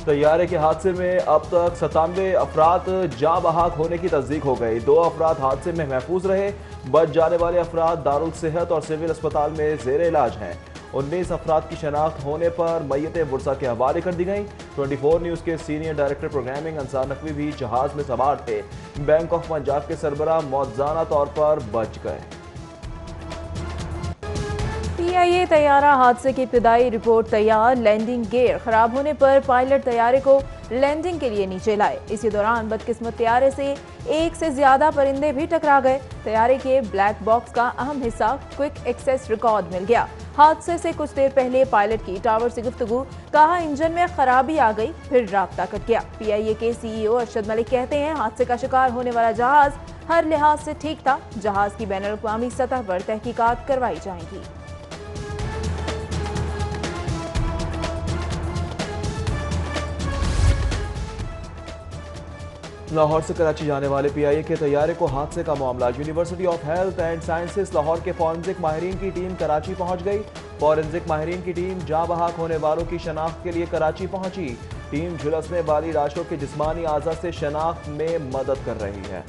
तैयारे के हादसे में अब तक 97 अफराद जाँ बहक होने की तस्दीक हो गई। 2 अफराद हादसे में महफूज रहे। बच जाने वाले अफराद दारुल सेहत और सिविल अस्पताल में जेर इलाज हैं। 19 अफराद की शनाख्त होने पर मैयतें बुरसा के हवाले कर दी गई। 24 न्यूज़ के senior director programming Ansar Naqvi भी जहाज में सवार थे। बैंक ऑफ पंजाब के सरबराह मौज़ाना तौर पर बच गए। PIA तैयारा हादसे की इब्तिदाई रिपोर्ट तैयार। लैंडिंग गियर खराब होने पर पायलट तैयारे को लैंडिंग के लिए नीचे लाए। इसी दौरान बदकिस्मत तैयारे से एक से ज्यादा परिंदे भी टकरा गए। तैयारे के ब्लैक बॉक्स का अहम हिस्सा क्विक एक्सेस रिकॉर्ड मिल गया। हादसे से कुछ देर पहले पायलट की टावर से गुफ्तगू, कहा इंजन में खराबी आ गई, फिर राब्ता कट गया। PIA के CEO अरशद मलिक कहते हैं हादसे का शिकार होने वाला जहाज हर लिहाज से ठीक था। जहाज की बैनुल-अक़वामी सतह पर तहकीकात करवाई जाएंगी। लाहौर से कराची जाने वाले PIA के तैयारे को हादसे का मामला। University of health and sciences Lahore के फॉरेंसिक माहिरीन की टीम कराची पहुंच गई। फॉरेंसिक माहिरीन की टीम जाँ बहक होने वालों की शनाख्त के लिए कराची पहुंची। टीम झुलसने वाली लाशों के जिस्मानी आज़ा से शनाख्त में मदद कर रही है।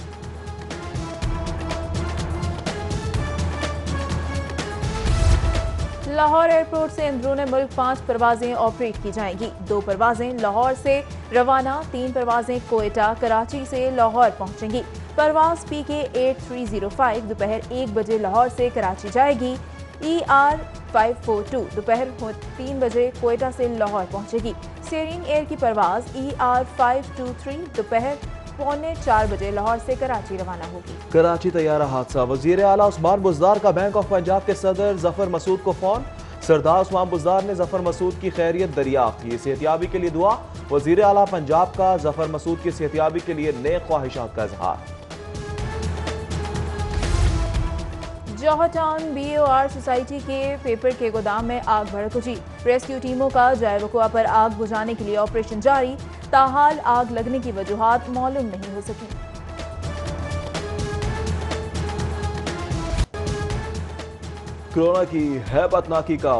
लाहौर एयरपोर्ट से अंदरूने मुल्क 5 परवाजें ऑपरेट की जाएंगी। 2 परवाजें लाहौर से रवाना, 3 परवाजें कोयटा कराची से लाहौर पहुंचेंगी। परवाज PK 8305 दोपहर 1 बजे लाहौर से कराची जाएगी। ER 542 दोपहर 3 बजे कोयटा से लाहौर पहुंचेगी। शेयरिंग एयर की परवाज ER 523 दोपहर 3:45 बजे लाहौर से कराची रवाना होगी। कराची तैयारा हादसा। वजीर आला उस्मान बुज़दार का बैंक ऑफ पंजाब के सदर जफर मसूद को फोन। सरदार उस्मान बुज़दार ने जफर मसूद की खैरियत दरियाफ्त की, सेहतियाबी के लिए दुआ। वजीर आला पंजाब का जफर मसूद की सेहतियाबी के लिए नेक ख्वाहिशात का इजहार। जौहर टाउन BOR सोसाइटी के पेपर के गोदाम में आग भड़क उठी। रेस्क्यू टीमों का जाए वकुआ पर आग बुझाने के लिए ऑपरेशन जारी। ताहाल आग लगने की वजूहात मालूम नहीं हो सकी। कोरोना की हैबतनाकी का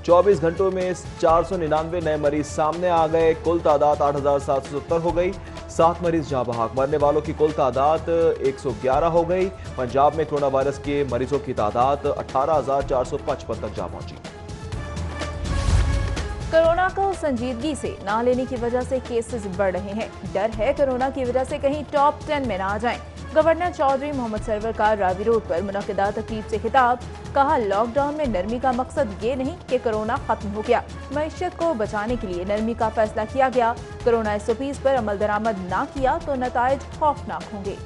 24 घंटों में 499 नए मरीज सामने आ गए। कुल तादाद 8,770 हो गई। 7 मरीज जाँ बहक। मरने वालों की कुल तादाद 111 हो गई। पंजाब में कोरोना वायरस के मरीजों की तादाद 18,455 तक जा पहुंची। कोरोना को संजीदगी से ना लेने की वजह से केसेस बढ़ रहे हैं। डर है कोरोना की वजह से कहीं टॉप 10 में ना आ जाएं। गवर्नर चौधरी मोहम्मद सरवर का रावी रोड पर मुनक़िदा तकरीब से खिताब, कहा लॉकडाउन में नरमी का मकसद ये नहीं कि कोरोना खत्म हो गया, मईशत को बचाने के लिए नरमी का फैसला किया गया। कोरोना SOPs पर अमल दरामद ना किया तो नताइज खौफनाक होंगे।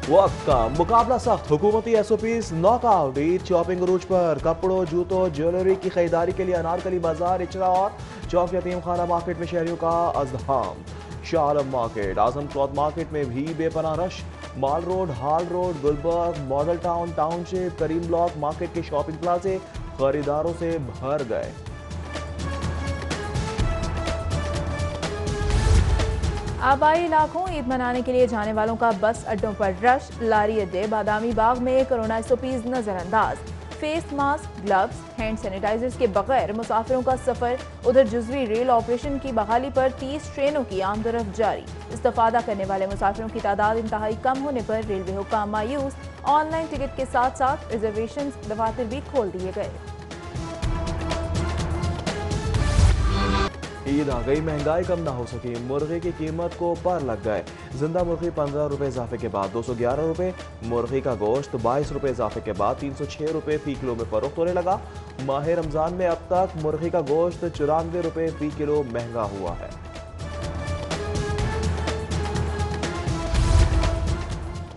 वक्त का मुकाबला सख्त। हुकूमती SOPs नॉकआउट। ईद शॉपिंग अरूज पर कपड़ों, जूतों, ज्वेलरी की खरीदारी के लिए अनारकली बाजार, इचरा और चौक यतीम खाना मार्केट में शहरियों का अज़्दहाम। Shah Alam market, Azam cloth market में भी बेपनाह rush. Mall Road, Hall Road, Gulberg, Model Town, township, Karim Block market के शॉपिंग प्लाजे खरीदारों से भर गए। आबाई इलाकों ईद मनाने के लिए जाने वालों का बस अड्डों पर रश। लारी अड्डे, बादामी बाग में कोरोना SOPs नजरअंदाज। Face mask, gloves, hand sanitizers के बगैर मुसाफिरों का सफर। उधर जुजवी रेल ऑपरेशन की बहाली पर 30 ट्रेनों की आमदरफ्त जारी। इस्तेफादा करने वाले मुसाफिरों की तादाद इंतहाई कम होने पर रेलवे हुक्काम मायूस। ऑनलाइन टिकट के साथ साथ रिजर्वेशन दफातर भी खोल दिए गए। ईद आ गई, महंगाई कम ना हो सकी। मुर्गी की कीमत को पर लग गए। जिंदा मुर्गी 15 रुपए इजाफे के बाद 211 रुपए। मुर्गी का गोश्त 22 रुपए इजाफे के बाद 306 रुपए फी किलो में फरोख्त होने लगा। माह रमजान में अब तक मुर्गी का गोश्त 94 रुपए फी किलो महंगा हुआ है।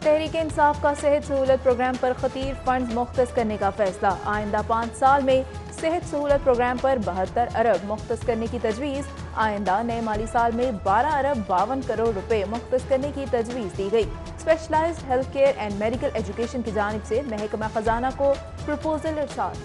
तहरीक इंसाफ का सेहत सहूलत प्रोग्राम पर खतीर फंड मुख्तस करने का फैसला। आइंदा 5 साल में सेहत सहूलत प्रोग्राम पर 72 अरब मुख्तस करने की तजवीज़। आइंदा नए माली साल में 12 अरब 52 करोड़ रुपए मुख्तस करने की तजवीज़ दी गई। Specialised health care and medical education की जानिब से महकमा खजाना को प्रपोजल इरसाल।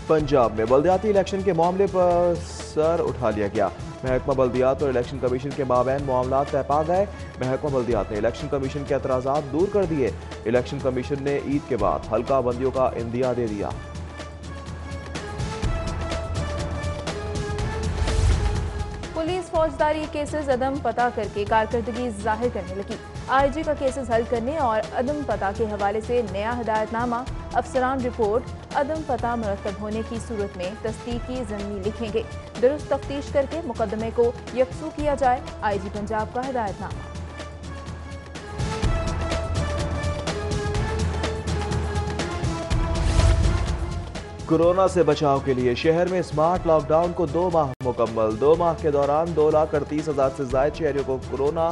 पंजाब में बल्दियाती इलेक्शन के मामले पर सर उठा लिया गया। महकमा बल्दियात और इलेक्शन कमीशन के माबैन मामला तय पा गए। महकमा बल्दियात ने इलेक्शन कमीशन के एतराज़ात दूर कर दिए। इलेक्शन कमीशन ने ईद के बाद हल्का बंदियों का इंदिया दे दिया। पुलिस फौजदारी केसेस अदम पता करके कारकर्दगी जाहिर करने लगी। आईजी का केसेस हल करने और अदम पता के हवाले से नया हिदायतनामा अफसरान रिपोर्ट अदम पता मुरतब होने की सूरत में तस्दीकी ज़मीनी लिखेंगे। दुरुस्त तफ्तीश करके मुकदमे को यकसू किया जाए। आईजी पंजाब का हिदायतनामा। कोरोना से बचाव के लिए शहर में स्मार्ट लॉकडाउन को 2 माह मुकम्मल। 2 माह के दौरान 2,38,000 से ज्यादा शहरियों को कोरोना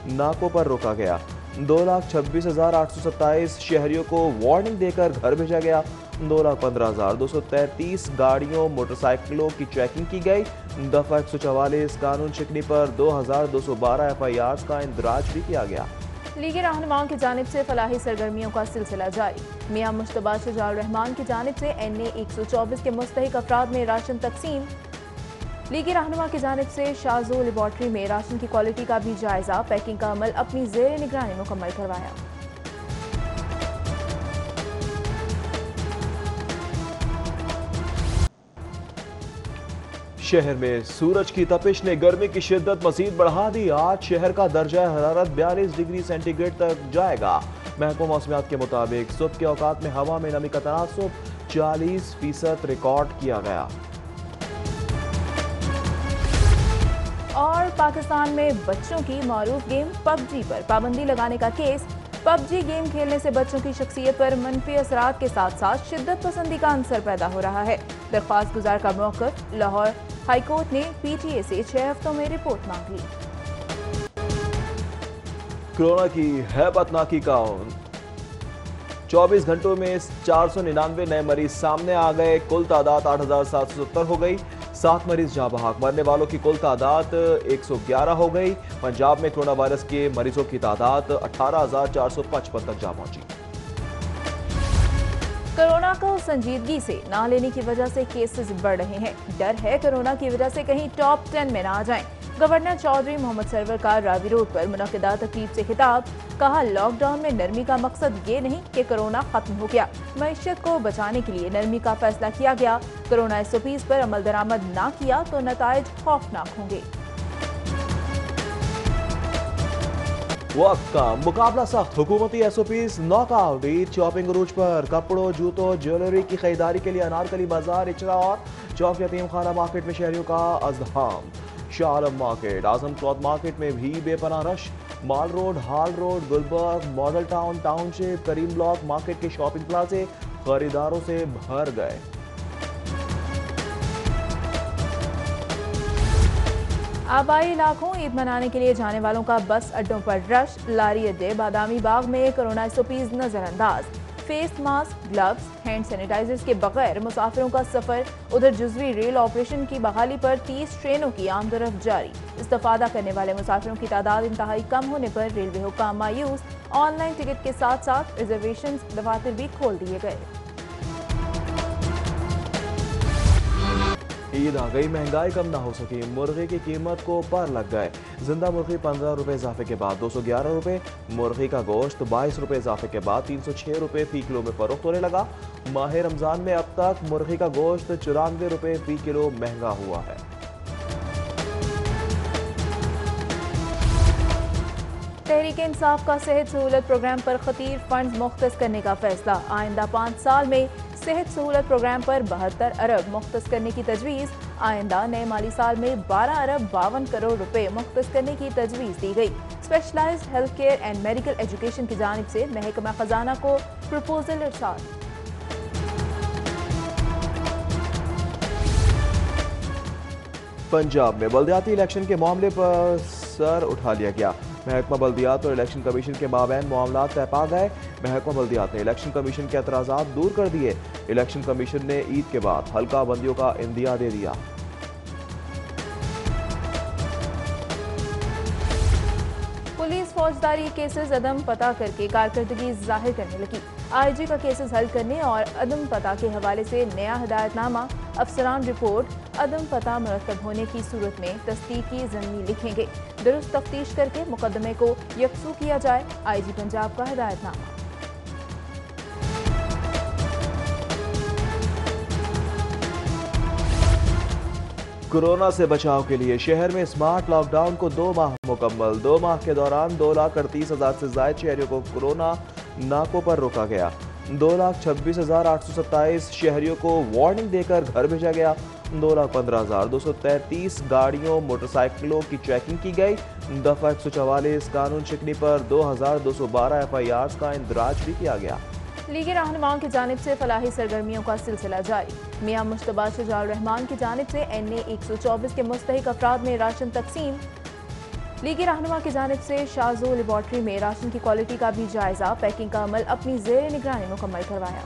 नाकों पर रोका गया। 2,26,827 शहरियों को वार्निंग देकर घर भेजा गया। 2,15,233 गाड़ियों मोटरसाइकिलों की चेकिंग की गई। दफा 144 कानून शिकनी पर 2,212 FIRs का इंदराज भी किया गया। लीगी रहनुमाओं की जानिब से फलाही सरगर्मियों का सिलसिला जारी। मियां मुश्तबा शुजाउर रहमान की जानिब से NA 124 के मुस्तहिक अफराद में राशन तकसीम। लीगी रहनुमा की जानिब से शाजो लेबॉर्ट्री में राशन की क्वालिटी का भी जायजा। पैकिंग का अमल अपनी ज़ेर निगरानी मुकम्मल करवाया। शहर में सूरज की तपिश ने गर्मी की शिद्दत मजीद बढ़ा दी। आज शहर का दर्जा हरारत 42 डिग्री सेंटीग्रेड तक जाएगा। महकमा मौसमियात के मुताबिक सुबह के औकात में हवा में नमी का तनासुब 40% रिकॉर्ड किया गया। और पाकिस्तान में बच्चों की मारूफ गेम PUBG पर पाबंदी लगाने का केस। PUBG गेम खेलने से बच्चों की शख्सियत पर मनफी असरात के साथ साथ शिद्दत पसंदी का अंसर पैदा हो रहा है। दरख्वास्त गुजार का मौक़िफ़। लाहौर हाईकोर्ट ने PTA से 6 हफ्तों में रिपोर्ट मांग ली। कोरोना की हैबतनाकी का 24 घंटों में 499 नए मरीज सामने आ गए। कुल तादाद 8,770 हो गई। 7 मरीज जहां बहाक। मरने वालों की कुल तादाद 111 हो गई। पंजाब में कोरोना वायरस के मरीजों की तादाद 18,455 तक जा पहुंची। कोरोना को संजीदगी से ना लेने की वजह से केसेस बढ़ रहे हैं। डर है कोरोना की वजह से कहीं टॉप 10 में ना आ जाएं। गवर्नर चौधरी मोहम्मद सरवर का रावी रोड पर मुनक़िदा तकरीब से खिताब। कहा, लॉकडाउन में नरमी का मकसद ये नहीं कि कोरोना खत्म हो गया, मईशत को बचाने के लिए नरमी का फैसला किया गया। कोरोना SOPs पर अमल दरामद ना किया तो नताइज खौफनाक होंगे। वक्त का मुकाबला सख्त। हुकूमती SOPs नॉकआउट। ईद शॉपिंग अरूज पर कपड़ों, जूतों, ज्वेलरी की खरीदारी के लिए अनारकली बाजार, इचरा और चौक यतीम खाना मार्केट में शहरियों का अज़्दहाम। Shah Alam market, Azam cloth market में भी बेपनाह rush. Mall Road, Hall Road, Gulberg, Model Town, township, Karim Block market के शॉपिंग प्लाजे खरीदारों से भर गए। आबाई इलाकों ईद मनाने के लिए जाने वालों का बस अड्डों पर रश। लारी अड्डे, बादामी बाग में कोरोना SOPs नजरअंदाज। Face mask, gloves, hand sanitizers के बगैर मुसाफिरों का सफर। उधर जुजवी रेल ऑपरेशन की बहाली पर 30 ट्रेनों की आमदरफ्त जारी। इस्तेफादा करने वाले मुसाफिरों की तादाद इंतहाई कम होने पर रेलवे हुक्काम मायूस। ऑनलाइन टिकट के साथ साथ रिजर्वेशन दफातर भी खोल दिए गए। ईद आ गई, महंगाई कम ना हो सकी। मुर्गी की कीमत को पर लग गए। जिंदा मुर्गी 15 रुपए इजाफे के बाद 211 रुपए। मुर्गी का गोश्त 22 रुपए इजाफे के बाद 306 रुपए फी किलो में फरोख्त होने लगा। माह रमजान में अब तक मुर्गी का गोश्त 94 रुपए फी किलो महंगा हुआ है। तहरीक इंसाफ का सेहत सहूलत प्रोग्राम पर खतीर फंड मुख्तस करने का फैसला। आइंदा 5 साल में सेहत सहूलत प्रोग्राम पर 72 अरब मुख्तस करने की तजवीज़। आइंदा नए माली साल में 12 अरब 52 करोड़ रुपए मुख्तस करने की तजवीज़ दी गई। Specialised health care and medical education की जानिब से महकमा खजाना को प्रपोजल इरसाल। पंजाब में बल्दियाती इलेक्शन के मामले पर सर उठा लिया गया। महकमा बल्दियात और इलेक्शन कमीशन के माबैन मामला तय पा गए। महकमा बल्दियात ने इलेक्शन कमीशन के एतराज़ात दूर कर दिए। इलेक्शन कमीशन ने ईद के बाद हल्का बंदियों का इंदिया दे दिया। पुलिस फौजदारी केसेस अदम पता करके कारकर्दगी जाहिर करने लगी। आईजी का केसेस हल करने और अदम पता के हवाले से नया हिदायतनामा, अफसरान रिपोर्ट अदम पता मुरतब होने की सूरत में तस्दीकी ज़मीनी लिखेंगे। दुरुस्त तफ्तीश करके मुकदमे को यकसू किया जाए, आईजी पंजाब का हिदायतनामा। कोरोना से बचाव के लिए शहर में स्मार्ट लॉकडाउन को 2 माह मुकम्मल। 2 माह के दौरान 2,38,000 से ज्यादा शहरियों को कोरोना नाकों पर रोका गया। 2,26,827 शहरियों को वार्निंग देकर घर भेजा गया। 2,15,233 गाड़ियों मोटरसाइकिलों की चेकिंग की गई। दफा 144 कानून शिकनी पर 2,212 FIRs का इंदराज भी किया गया। लीगी रहनुमाओं की जानिब से फलाही सरगर्मियों का सिलसिला जारी। मियां मुश्तबा शुजाउर रहमान की जानिब से NA 124 के मुस्तहिक अफराद में राशन तकसीम। लीगी रहनुमा की जानिब से शाहजो लेबॉर्ट्री में राशन की क्वालिटी का भी जायजा, पैकिंग का अमल अपनी जेर निगरानी मुकम्मल करवाया।